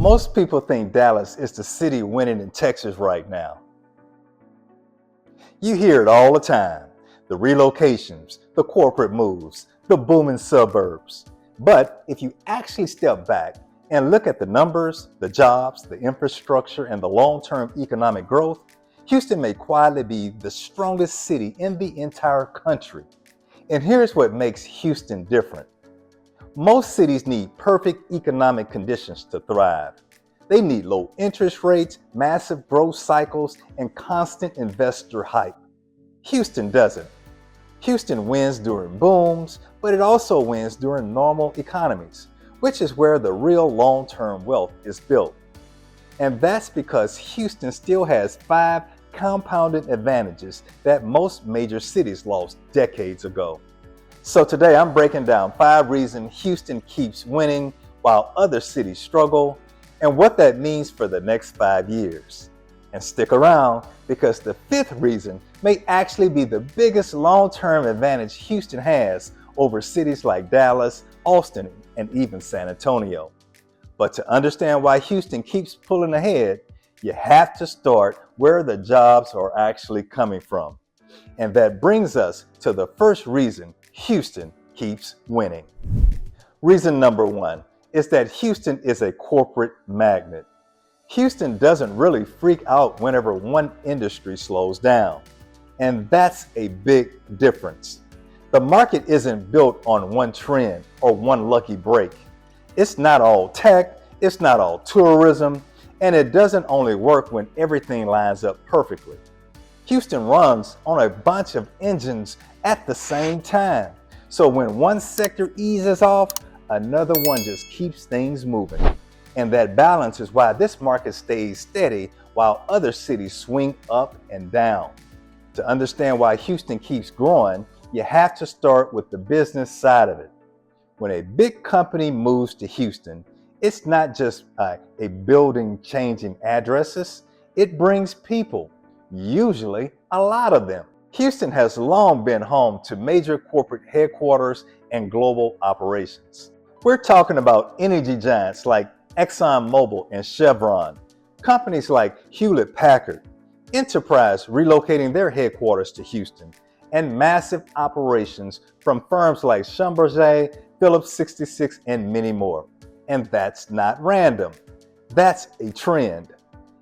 Most people think Dallas is the city winning in Texas right now. You hear it all the time. The relocations, the corporate moves, the booming suburbs. But if you actually step back and look at the numbers, the jobs, the infrastructure, and the long-term economic growth, Houston may quietly be the strongest city in the entire country. And here's what makes Houston different. Most cities need perfect economic conditions to thrive. They need low interest rates, massive growth cycles, and constant investor hype. Houston doesn't. Houston wins during booms, but it also wins during normal economies, which is where the real long-term wealth is built. And that's because Houston still has 5 compounded advantages that most major cities lost decades ago. So today I'm breaking down 5 reasons Houston keeps winning while other cities struggle, and what that means for the next 5 years. And stick around, because the 5th reason may actually be the biggest long-term advantage Houston has over cities like Dallas, Austin, and even San Antonio. But to understand why Houston keeps pulling ahead, you have to start where the jobs are actually coming from. And that brings us to the first reason Houston keeps winning. Reason number 1 is that Houston is a corporate magnet. Houston doesn't really freak out whenever one industry slows down. And that's a big difference. The market isn't built on one trend or one lucky break. It's not all tech, it's not all tourism, and it doesn't only work when everything lines up perfectly. Houston runs on a bunch of engines at the same time. So when one sector eases off, another one just keeps things moving. And that balance is why this market stays steady while other cities swing up and down. To understand why Houston keeps growing, you have to start with the business side of it. When a big company moves to Houston, it's not just a building changing addresses, it brings people, usually a lot of them. Houston has long been home to major corporate headquarters and global operations. We're talking about energy giants like ExxonMobil and Chevron, companies like Hewlett-Packard, Enterprise relocating their headquarters to Houston, and massive operations from firms like Schlumberger, Phillips 66, and many more. And that's not random. That's a trend.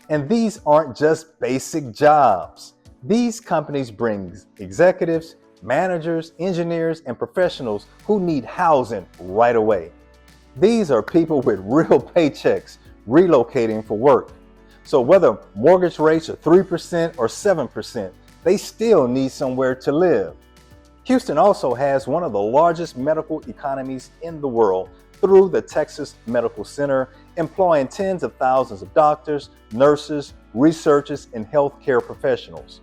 And these aren't just basic jobs. These companies bring executives, managers, engineers, and professionals who need housing right away. These are people with real paychecks relocating for work. So whether mortgage rates are 3% or 7%, they still need somewhere to live. Houston also has one of the largest medical economies in the world through the Texas Medical Center, employing tens of thousands of doctors, nurses, researchers, and healthcare professionals.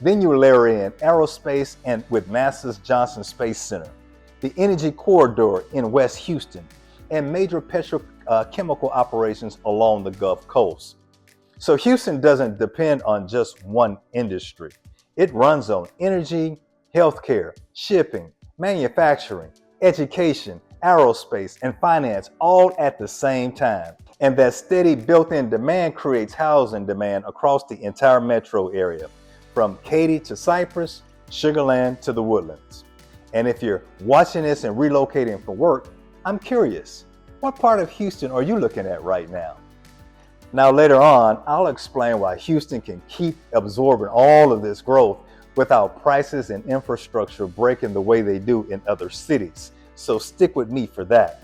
Then you layer in aerospace and with NASA's Johnson Space Center, the energy corridor in West Houston, and major petrochemical operations along the Gulf Coast. So Houston doesn't depend on just one industry. It runs on energy, healthcare, shipping, manufacturing, education, aerospace, and finance all at the same time. And that steady built-in demand creates housing demand across the entire metro area, from Katy to Cypress, Sugar Land to the Woodlands. And if you're watching this and relocating for work, I'm curious, what part of Houston are you looking at right now? Now later on, I'll explain why Houston can keep absorbing all of this growth without prices and infrastructure breaking the way they do in other cities. So stick with me for that.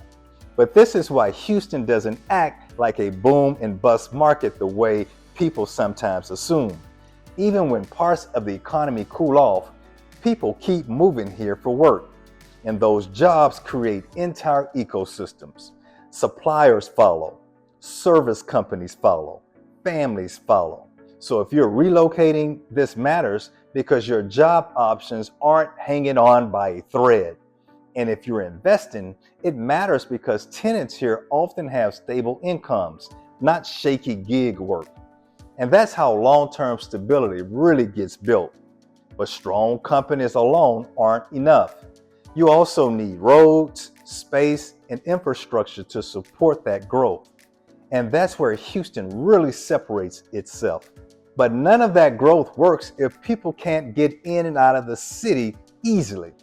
But this is why Houston doesn't act like a boom and bust market the way people sometimes assume. Even when parts of the economy cool off, people keep moving here for work. And those jobs create entire ecosystems. Suppliers follow, service companies follow, families follow. So if you're relocating, this matters because your job options aren't hanging on by a thread. And if you're investing, it matters because tenants here often have stable incomes, not shaky gig work. And that's how long-term stability really gets built. But strong companies alone aren't enough. You also need roads, space, and infrastructure to support that growth. And that's where Houston really separates itself. But none of that growth works if people can't get in and out of the city easily.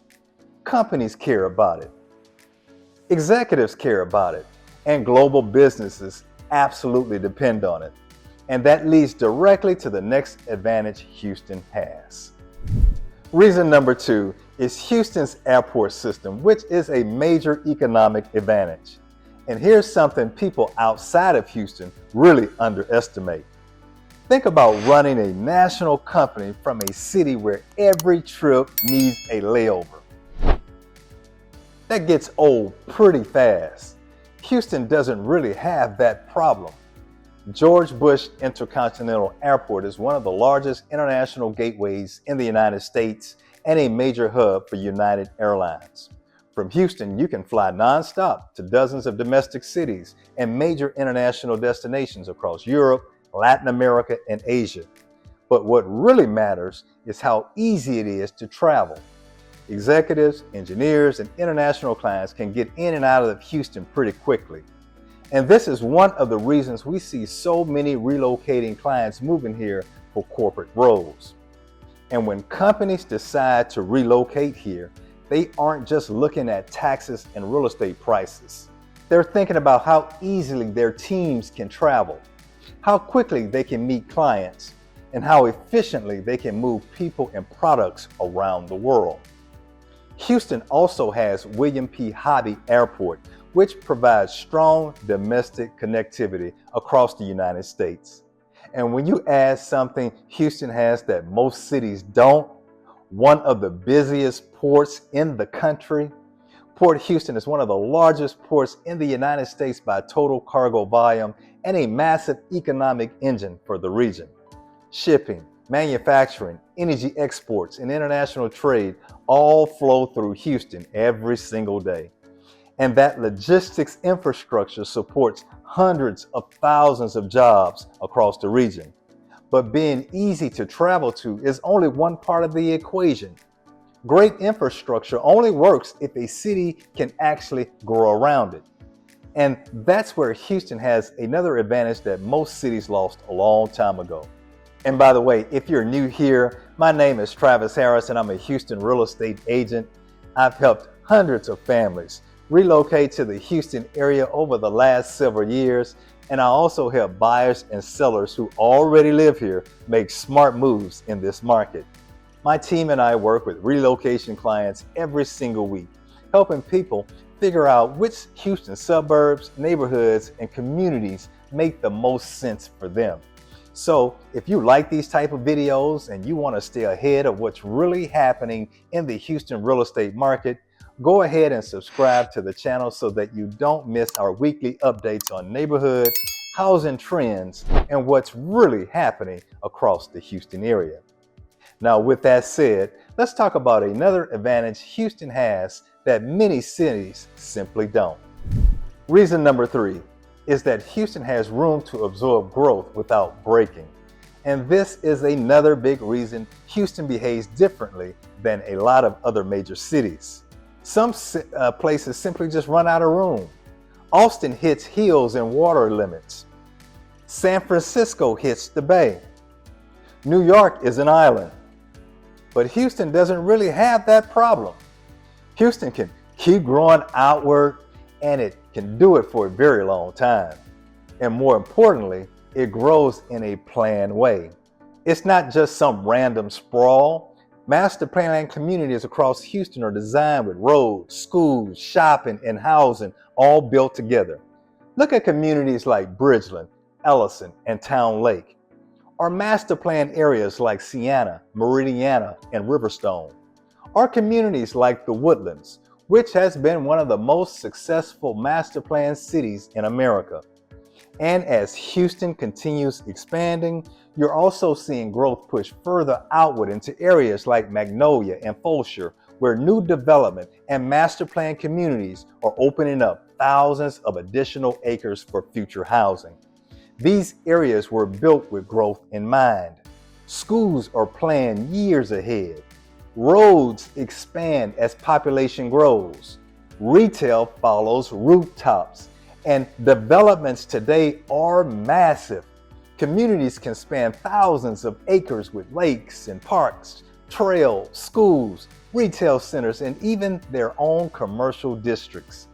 Companies care about it. Executives care about it. And global businesses absolutely depend on it. And that leads directly to the next advantage Houston has. Reason number 2 is Houston's airport system, which is a major economic advantage. And here's something people outside of Houston really underestimate. Think about running a national company from a city where every trip needs a layover. That gets old pretty fast. Houston doesn't really have that problem. George Bush Intercontinental Airport is one of the largest international gateways in the United States and a major hub for United Airlines. From Houston, you can fly nonstop to dozens of domestic cities and major international destinations across Europe, Latin America, and Asia. But what really matters is how easy it is to travel. Executives, engineers, and international clients can get in and out of Houston pretty quickly. And this is one of the reasons we see so many relocating clients moving here for corporate roles. And when companies decide to relocate here, they aren't just looking at taxes and real estate prices. They're thinking about how easily their teams can travel, how quickly they can meet clients, and how efficiently they can move people and products around the world. Houston also has William P. Hobby Airport, which provides strong domestic connectivity across the United States. And when you add something Houston has that most cities don't, one of the busiest ports in the country. Port Houston is one of the largest ports in the United States by total cargo volume and a massive economic engine for the region. Shipping, manufacturing, energy exports, and international trade all flow through Houston every single day. And that logistics infrastructure supports hundreds of thousands of jobs across the region. But being easy to travel to is only one part of the equation. Great infrastructure only works if a city can actually grow around it. And that's where Houston has another advantage that most cities lost a long time ago. And by the way, if you're new here, my name is Travis Harris and I'm a Houston real estate agent. I've helped hundreds of families relocate to the Houston area over the last several years, and I also help buyers and sellers who already live here make smart moves in this market. My team and I work with relocation clients every single week, helping people figure out which Houston suburbs, neighborhoods, and communities make the most sense for them. So if you like these type of videos and you want to stay ahead of what's really happening in the Houston real estate market, go ahead and subscribe to the channel so that you don't miss our weekly updates on neighborhoods, housing trends, and what's really happening across the Houston area. Now, with that said, let's talk about another advantage Houston has that many cities simply don't. Reason number 3 is that Houston has room to absorb growth without breaking. And this is another big reason Houston behaves differently than a lot of other major cities. Some places simply just run out of room. Austin hits hills and water limits. San Francisco hits the bay. New York is an island. But Houston doesn't really have that problem. Houston can keep growing outward, and it can do it for a very long time. And more importantly, it grows in a planned way. It's not just some random sprawl. Master plan communities across Houston are designed with roads, schools, shopping, and housing all built together. Look at communities like Bridgeland, Ellison, and Town Lake, or master plan areas like Sienna, Meridiana, and Riverstone, or communities like the Woodlands, which has been one of the most successful master plan cities in America. And as Houston continues expanding, you're also seeing growth push further outward into areas like Magnolia and Fulshear, where new development and master plan communities are opening up thousands of additional acres for future housing. These areas were built with growth in mind. Schools are planned years ahead. Roads expand as population grows. Retail follows rooftops. And developments today are massive. Communities can span thousands of acres with lakes and parks, trails, schools, retail centers, and even their own commercial districts.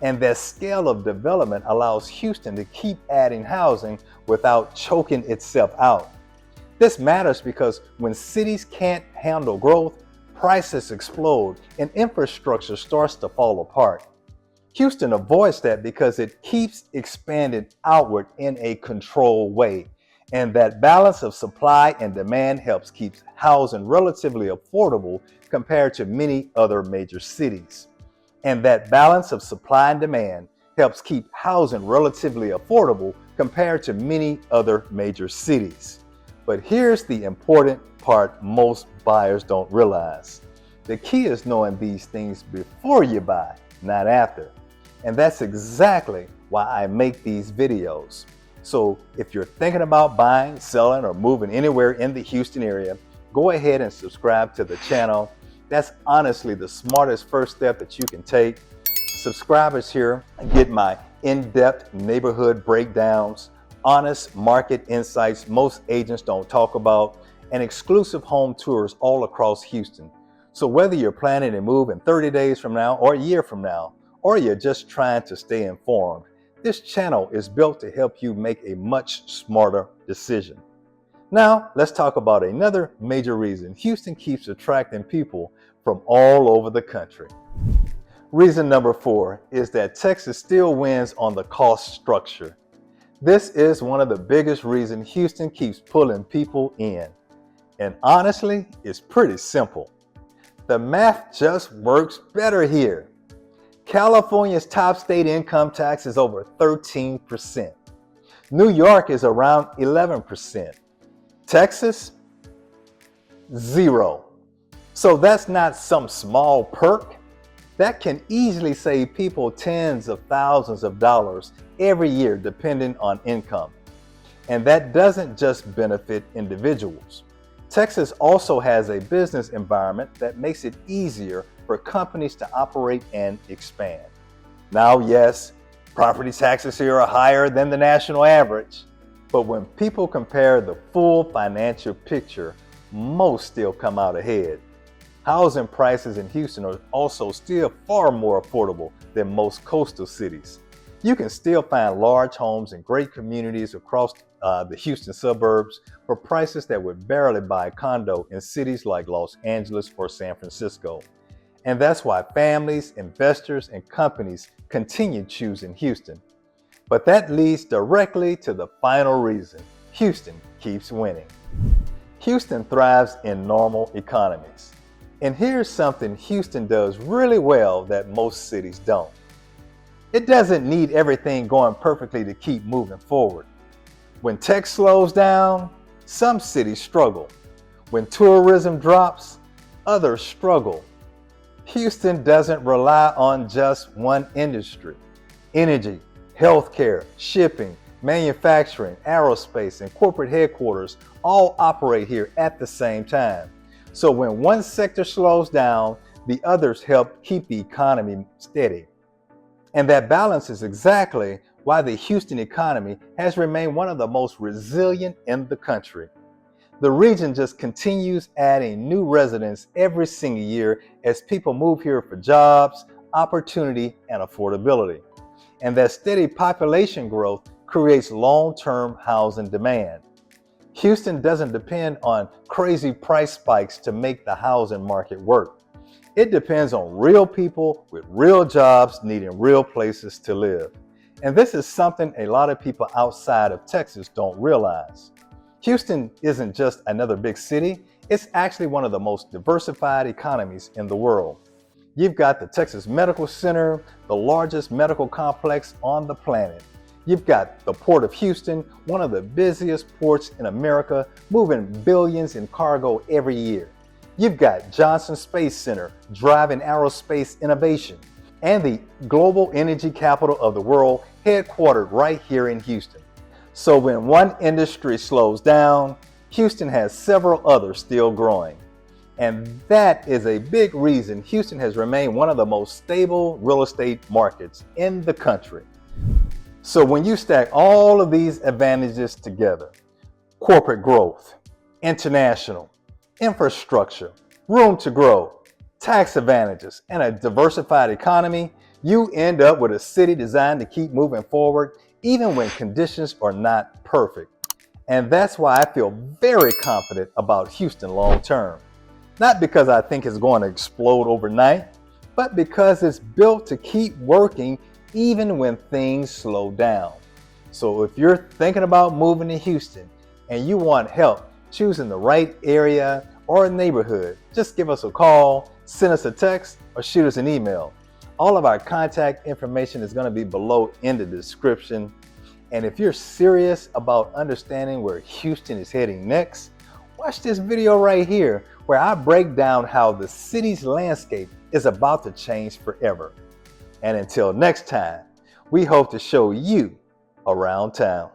And that scale of development allows Houston to keep adding housing without choking itself out. This matters because when cities can't handle growth, prices explode and infrastructure starts to fall apart. Houston avoids that because it keeps expanding outward in a controlled way. And that balance of supply and demand helps keep housing relatively affordable compared to many other major cities. And that balance of supply and demand helps keep housing relatively affordable compared to many other major cities. But here's the important part most buyers don't realize. The key is knowing these things before you buy, not after. And that's exactly why I make these videos. So if you're thinking about buying, selling, or moving anywhere in the Houston area, go ahead and subscribe to the channel. That's honestly the smartest first step that you can take. Subscribers here get my in-depth neighborhood breakdowns, honest market insights most agents don't talk about, and exclusive home tours all across Houston. So whether you're planning to move in 30 days from now or a year from now, or you're just trying to stay informed, this channel is built to help you make a much smarter decision. Now, let's talk about another major reason Houston keeps attracting people from all over the country. Reason number 4 is that Texas still wins on the cost structure. This is one of the biggest reasons Houston keeps pulling people in. And honestly, it's pretty simple. The math just works better here. California's top state income tax is over 13%. New York is around 11%. Texas, 0. So that's not some small perk. That can easily save people tens of thousands of dollars every year depending on income. And that doesn't just benefit individuals. Texas also has a business environment that makes it easier for companies to operate and expand. Now, yes, property taxes here are higher than the national average, but when people compare the full financial picture, most still come out ahead. Housing prices in Houston are also still far more affordable than most coastal cities. You can still find large homes in great communities across the Houston suburbs for prices that would barely buy a condo in cities like Los Angeles or San Francisco. And that's why families, investors, and companies continue choosing Houston. But that leads directly to the final reason Houston keeps winning. Houston thrives in normal economies. And here's something Houston does really well that most cities don't. It doesn't need everything going perfectly to keep moving forward. When tech slows down, some cities struggle. When tourism drops, others struggle. Houston doesn't rely on just one industry. Energy, healthcare, shipping, manufacturing, aerospace, and corporate headquarters all operate here at the same time. So when one sector slows down, the others help keep the economy steady. And that balance is exactly why the Houston economy has remained one of the most resilient in the country. The region just continues adding new residents every single year as people move here for jobs, opportunity, and affordability. And that steady population growth creates long-term housing demand. Houston doesn't depend on crazy price spikes to make the housing market work. It depends on real people with real jobs needing real places to live. And this is something a lot of people outside of Texas don't realize. Houston isn't just another big city, it's actually one of the most diversified economies in the world. You've got the Texas Medical Center, the largest medical complex on the planet. You've got the Port of Houston, one of the busiest ports in America, moving billions in cargo every year. You've got Johnson Space Center, driving aerospace innovation, and the global energy capital of the world, headquartered right here in Houston. So when one industry slows down, Houston has several others still growing. And that is a big reason Houston has remained one of the most stable real estate markets in the country. So when you stack all of these advantages together, corporate growth, international, infrastructure, room to grow, tax advantages, and a diversified economy, you end up with a city designed to keep moving forward even when conditions are not perfect. And that's why I feel very confident about Houston long term. Not because I think it's going to explode overnight, but because it's built to keep working even when things slow down. So if you're thinking about moving to Houston and you want help choosing the right area or neighborhood, just give us a call, send us a text, or shoot us an email. All of our contact information is going to be below in the description. And if you're serious about understanding where Houston is heading next, watch this video right here where I break down how the city's landscape is about to change forever. And until next time, we hope to show you around town.